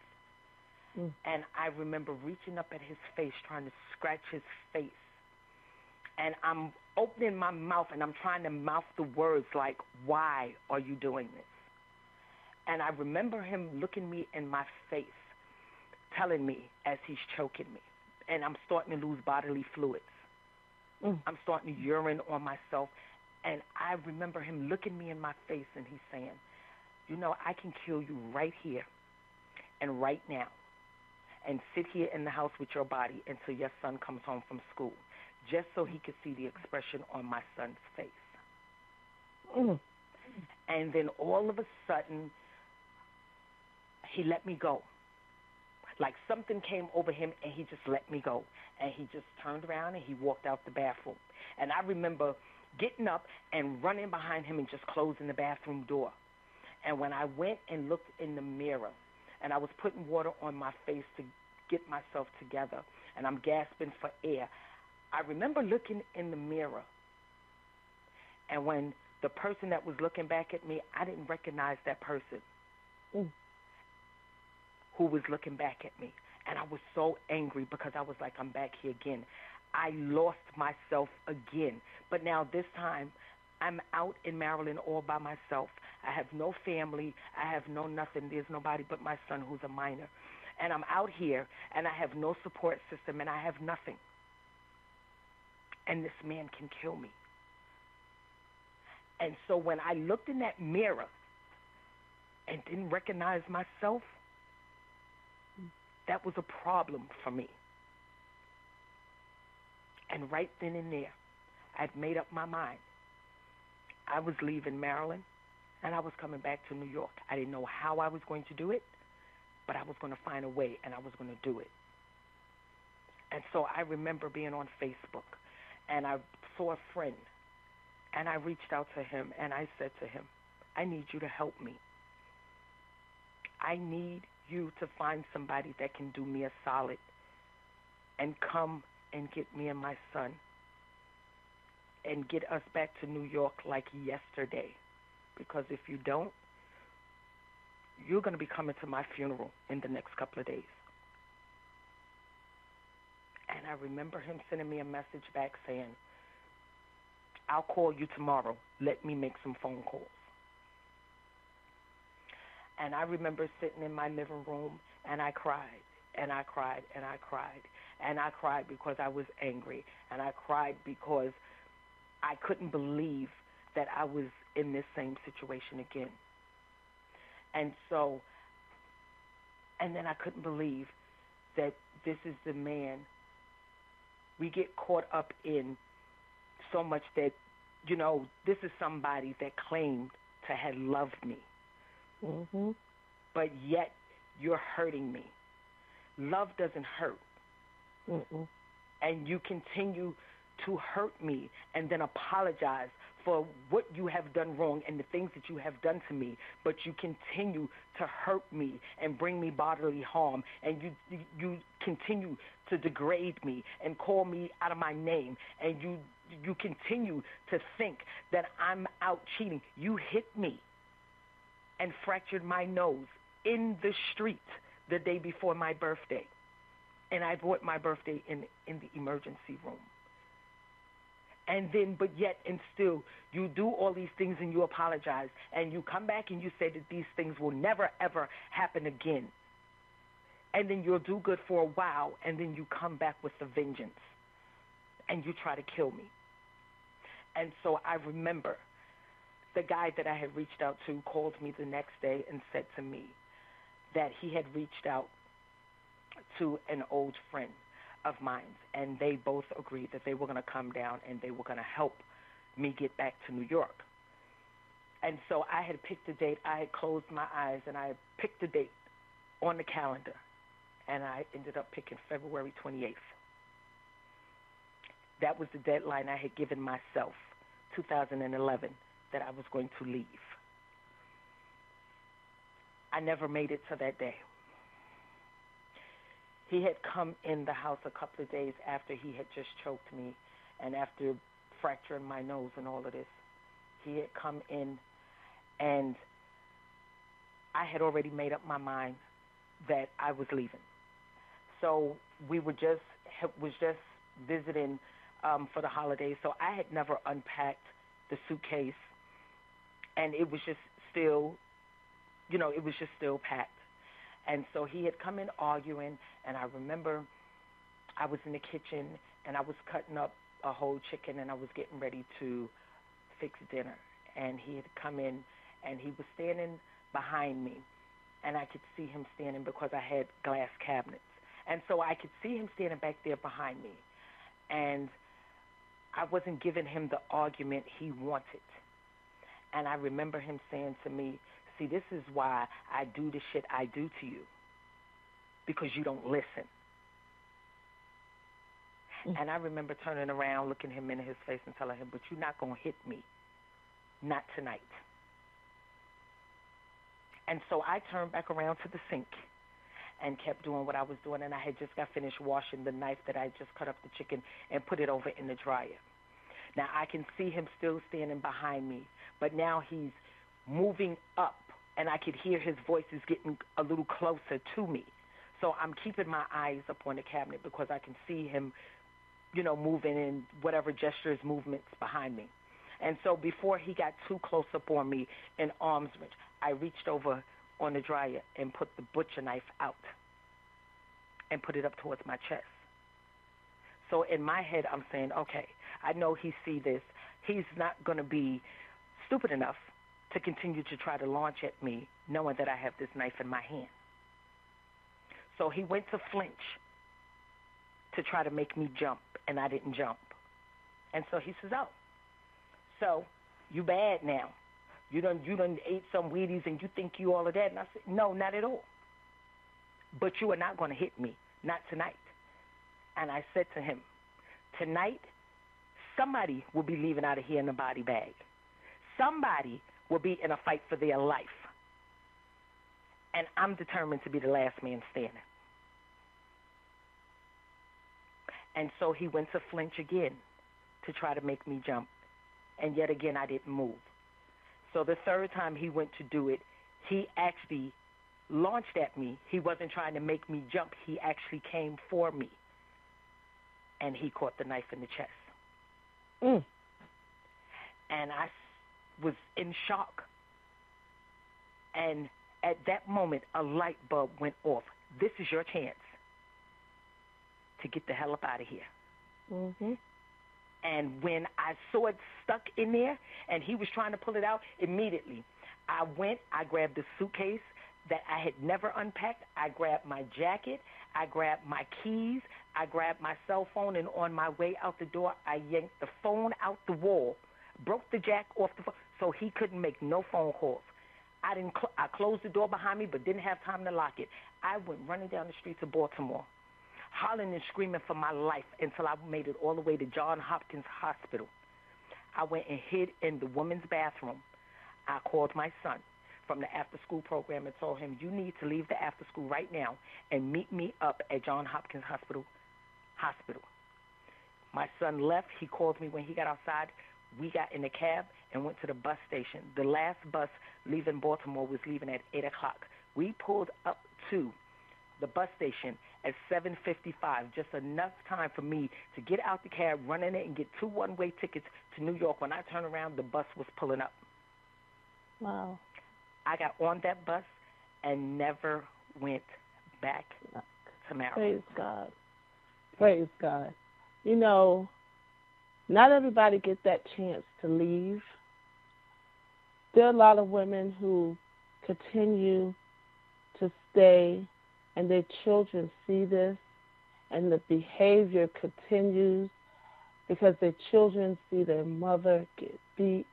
And I remember reaching up at his face, trying to scratch his face. And I'm opening my mouth, and I'm trying to mouth the words like, why are you doing this? And I remember him looking me in my face, telling me as he's choking me. And I'm starting to lose bodily fluids. I'm starting to urine on myself. And I remember him looking me in my face, and he's saying, I can kill you right here and right now and sit here in the house with your body until your son comes home from school, just so he could see the expression on my son's face. And then all of a sudden, he let me go. Like something came over him, and he just let me go. And he just turned around, and he walked out the bathroom. And I remember getting up and running behind him and just closing the bathroom door. And when I went and looked in the mirror, and I was putting water on my face to get myself together, and I'm gasping for air, I remember looking in the mirror. And when the person that was looking back at me, I didn't recognize that person who was looking back at me. And I was so angry because I was like, I'm back here again. I lost myself again. But now this time, I'm out in Maryland all by myself. I have no family. I have no nothing. There's nobody but my son who's a minor. And I'm out here, and I have no support system, and I have nothing. And this man can kill me. And so when I looked in that mirror and didn't recognize myself, that was a problem for me. And right then and there, I'd made up my mind. I was leaving Maryland, and I was coming back to New York. I didn't know how I was going to do it, but I was going to find a way, and I was going to do it. And so I remember being on Facebook, and I saw a friend, and I reached out to him, and I said to him, I need you to help me. I need you to find somebody that can do me a solid and come and get me and my son and get us back to New York like yesterday. Because if you don't, you're going to be coming to my funeral in the next couple of days. And I remember him sending me a message back saying, I'll call you tomorrow. Let me make some phone calls. And I remember sitting in my living room, and I cried, and I cried, and I cried. And I cried because I was angry, and I cried because I couldn't believe that I was in this same situation again. And so, and then I couldn't believe that this is the man. We get caught up in so much that, this is somebody that claimed to have loved me. But yet you're hurting me. Love doesn't hurt. And you continue to hurt me and then apologize for what you have done wrong and the things that you have done to me, but you continue to hurt me and bring me bodily harm, and you continue to degrade me and call me out of my name, and you continue to think that I'm out cheating. You hit me and fractured my nose in the street the day before my birthday, and I brought my birthday in the emergency room. And then, but yet and still, you do all these things and you apologize, and you come back and you say that these things will never, ever happen again. And then you'll do good for a while, and then you come back with a vengeance, and you try to kill me. And so I remember the guy that I had reached out to called me the next day and said to me that he had reached out to an old friend of mine, and they both agreed that they were going to come down and they were going to help me get back to New York. And so I had picked a date. I had closed my eyes, and I picked a date on the calendar, and I ended up picking February 28th. That was the deadline I had given myself, 2011, that I was going to leave. I never made it to that day. He had come in the house a couple of days after he had just choked me and after fracturing my nose and all of this. He had come in, and I had already made up my mind that I was leaving. So we was just visiting for the holidays, so I had never unpacked the suitcase, and it was just still, it was just still packed. And so he had come in arguing, and I remember I was in the kitchen, and I was cutting up a whole chicken, and I was getting ready to fix dinner. And he had come in, and he was standing behind me, and I could see him standing because I had glass cabinets. And so I could see him standing back there behind me, and I wasn't giving him the argument he wanted. And I remember him saying to me, "See, this is why I do the shit I do to you, because you don't listen." And I remember turning around, looking him in his face and telling him, "But you're not going to hit me. Not tonight." And so I turned back around to the sink and kept doing what I was doing, and I had just got finished washing the knife that I just cut up the chicken and put it over in the dryer. Now I can see him still standing behind me, but now he's moving up, and I could hear his voice is getting a little closer to me. So I'm keeping my eyes up on the cabinet because I can see him, moving in whatever gestures, movements behind me. And so before he got too close up on me in arm's reach, I reached over on the dryer and put the butcher knife out and put it up towards my chest. So in my head, I'm saying, okay, I know he see this. He's not going to be stupid enough to continue to try to launch at me knowing that I have this knife in my hand. So he went to flinch to try to make me jump, and I didn't jump. And so he says, "Oh, so you bad now. You done ate some Wheaties and you think you all of that." And I said, "No, not at all. But you are not going to hit me, not tonight." And I said to him, "Tonight, somebody will be leaving out of here in a body bag. Somebody will be in a fight for their life. And I'm determined to be the last man standing." And so he went to flinch again to try to make me jump. And yet again, I didn't move. So the third time he went to do it, he actually launched at me. He wasn't trying to make me jump. He actually came for me. And he caught the knife in the chest. And I was in shock. And at that moment, a light bulb went off. This is your chance to get the hell up out of here. Mm-hmm. And when I saw it stuck in there and he was trying to pull it out, immediately I grabbed the suitcase that I had never unpacked. I grabbed my jacket. I grabbed my keys. I grabbed my cell phone, and on my way out the door, I yanked the phone out the wall, broke the jack off the phone so he couldn't make no phone calls. I closed the door behind me but didn't have time to lock it. I went running down the streets of Baltimore, hollering and screaming for my life until I made it all the way to Johns Hopkins Hospital. I went and hid in the women's bathroom. I called my son from the after-school program and told him, you need to leave the after-school right now and meet me up at Johns Hopkins Hospital. My son left. He called me when he got outside. We got in the cab and went to the bus station. The last bus leaving Baltimore was leaving at 8 o'clock. We pulled up to the bus station at 7:55, just enough time for me to get out the cab, run in it, and get 2 one-way tickets to New York. When I turned around, the bus was pulling up. Wow. I got on that bus and never went back to Maryland. Praise God. Praise God. You know, not everybody gets that chance to leave. There are a lot of women who continue to stay, and their children see this, and the behavior continues because their children see their mother get beat,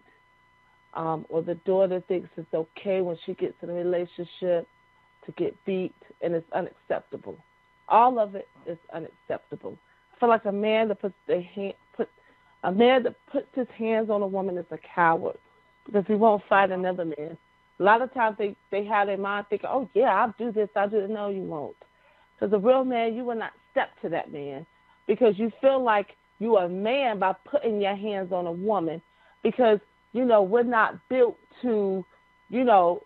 or the daughter thinks it's okay when she gets in a relationship to get beat, and it's unacceptable. All of it is unacceptable. I feel like a man that puts his hands on a woman is a coward because he won't fight another man. A lot of times they have their mind thinking, oh, yeah, I'll do this, I'll do it. No, you won't. Because a real man, you will not step to that man because you feel like you are a man by putting your hands on a woman because, you know, we're not built to, you know,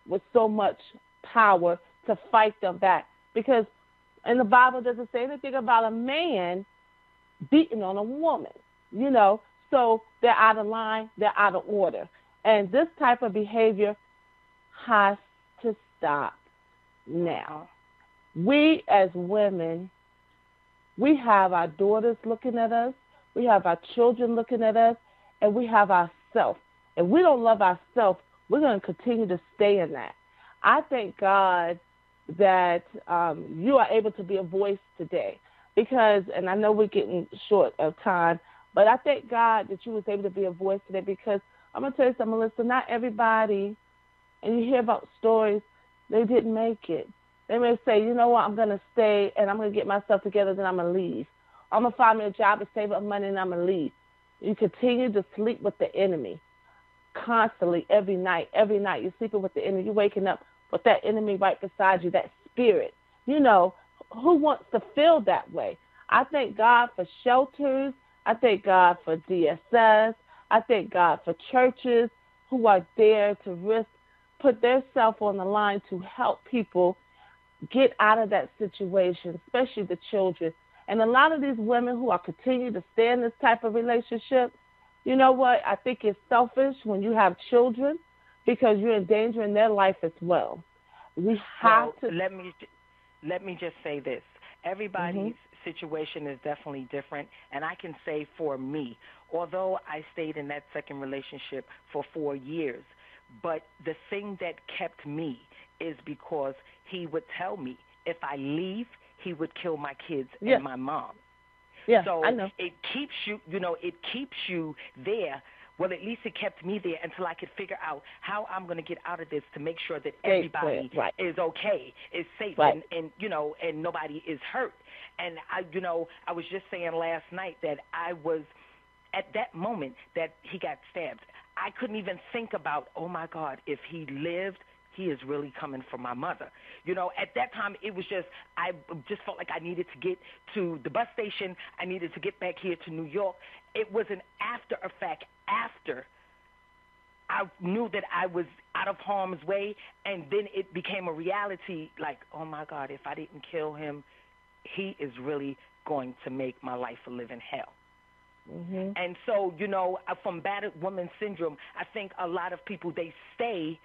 with so much power to fight them back. Because in the Bible doesn't say anything about a man beating on a woman, you know. So they're out of line, they're out of order. And this type of behavior has to stop now. We as women, we have our daughters looking at us, we have our children looking at us, and we have ourselves. If we don't love ourselves, we're going to continue to stay in that. I thank God that you are able to be a voice today because, and I know we're getting short of time, but I thank God that you was able to be a voice today because I'm going to tell you something, Melissa, not everybody, and you hear about stories, they didn't make it. They may say, you know what, I'm going to stay and I'm going to get myself together, then I'm going to leave. I'm going to find me a job and save up money and I'm going to leave. You continue to sleep with the enemy constantly every night. You're sleeping with the enemy. You're waking up with that enemy right beside you, that spirit. You know, who wants to feel that way? I thank God for shelters. I thank God for DSS. I thank God for churches who are there to put their self on the line to help people get out of that situation, especially the children. And a lot of these women who are continuing to stay in this type of relationship, you know what? I think it's selfish when you have children because you're endangering their life as well. We have to. Let me just say this. Everybody's situation is definitely different, and I can say for me, although I stayed in that second relationship for 4 years, but the thing that kept me is because he would tell me if I leave, he would kill my kids and my mom. Yeah, so I know. It keeps you there. Well, at least it kept me there until I could figure out how I'm going to get out of this to make sure that everybody is okay, is safe, and nobody is hurt. And I was just saying last night that I was at that moment that he got stabbed. I couldn't even think about, oh my God, if he lived, he is really coming for my mother. At that time, it was I just felt like I needed to get to the bus station. I needed to get back here to New York. It was an after effect after I knew that I was out of harm's way, and then it became a reality like, oh my God, if I didn't kill him, he is really going to make my life a living hell. Mm-hmm. And so, from battered woman syndrome, I think a lot of people, they stay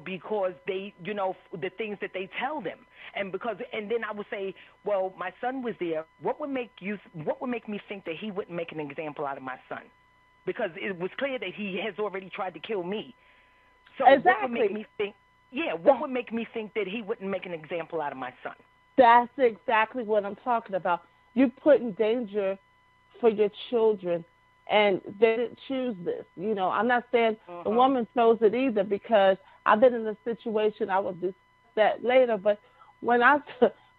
because they, the things that they tell them. And then I would say, well, my son was there. What would make me think that he wouldn't make an example out of my son? Because it was clear that he has already tried to kill me. So exactly. What would make me think, what would make me think that he wouldn't make an example out of my son? That's exactly what I'm talking about. You put in danger for your children, and they didn't choose this. I'm not saying the woman chose it either, because I've been in a situation, I will discuss that later, but when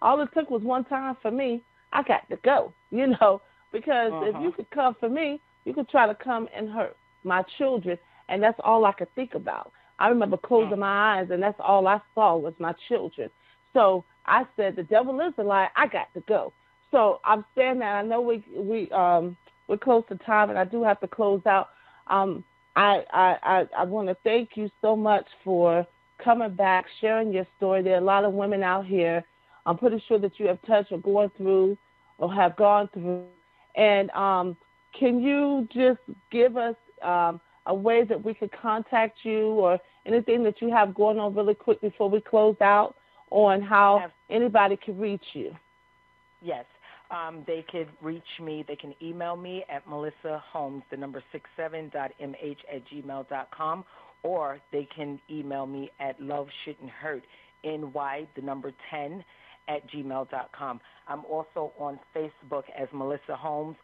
all it took was one time for me. I got to go, because if you could come for me, you could try to come and hurt my children, and that's all I could think about. I remember closing my eyes, and that's all I saw was my children. So I said, the devil is a lie. I got to go. So I'm saying that. I know we're close to time, and I do have to close out. I want to thank you so much for coming back, sharing your story. There are a lot of women out here, I'm pretty sure, that you have touched or going through or have gone through. And can you just give us a way that we could contact you or anything that you have going on really quick before we close out on how anybody can reach you? Yes. They could reach me. They can email me at Melissa Holmes, the number 67.mh@gmail.com, or they can email me at loveshouldn'thurt.ny, the number 10, @gmail.com. I'm also on Facebook as Melissa Holmes.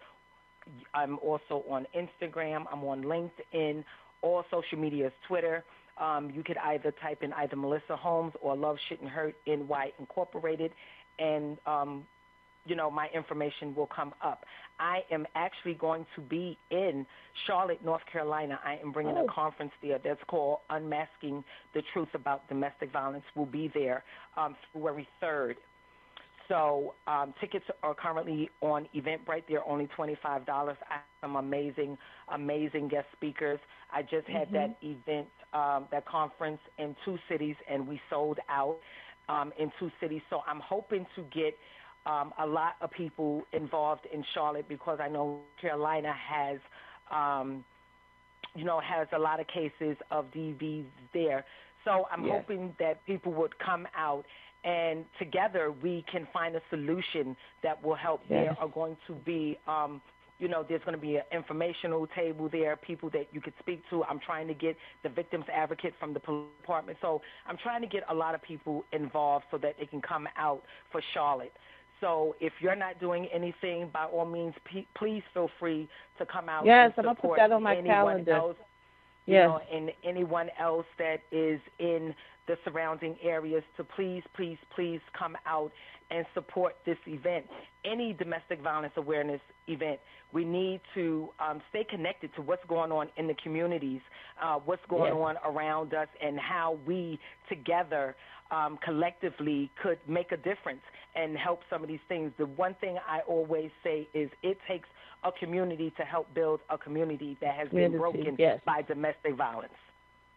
I'm also on Instagram. I'm on LinkedIn. All social media is Twitter. You could either type in either Melissa Holmes or Love Shouldn't Hurt NY Incorporated, and my information will come up. I am actually going to be in Charlotte, North Carolina. I am bringing a conference there that's called Unmasking the Truth About Domestic Violence. We'll be there February 3rd. So tickets are currently on Eventbrite. They're only $25. I have some amazing, amazing guest speakers. I just had that event, that conference in 2 cities, and we sold out in 2 cities. So I'm hoping to get a lot of people involved in Charlotte, because I know Carolina has, has a lot of cases of DVs there. So I'm hoping that people would come out, and together we can find a solution that will help. There are going to be, there's going to be an informational table there, people that you could speak to. I'm trying to get the victim's advocate from the police department. So I'm trying to get a lot of people involved so that they can come out for Charlotte. So if you're not doing anything, by all means, please feel free to come out and support. Yes, I'm going to put that on my calendar. Else, and anyone else that is in the surrounding areas to please, please, please come out and support this event. Any domestic violence awareness event, we need to stay connected to what's going on in the communities, what's going on around us, and how we together collectively could make a difference and help some of these things. The one thing I always say is it takes a community to help build a community that has been broken by domestic violence.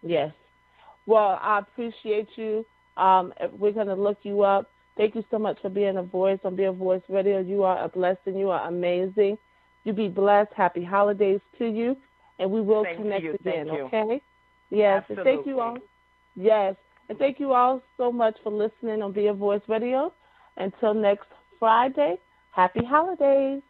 Yes. Well, I appreciate you. We're going to look you up. Thank you so much for being a voice on Be a Voice Radio. You are a blessing. You are amazing. You be blessed. Happy holidays to you. And we will connect again, okay? Yes. Absolutely. And thank you all. Yes. And thank you all so much for listening on Be a Voice Radio. Until next Friday, happy holidays.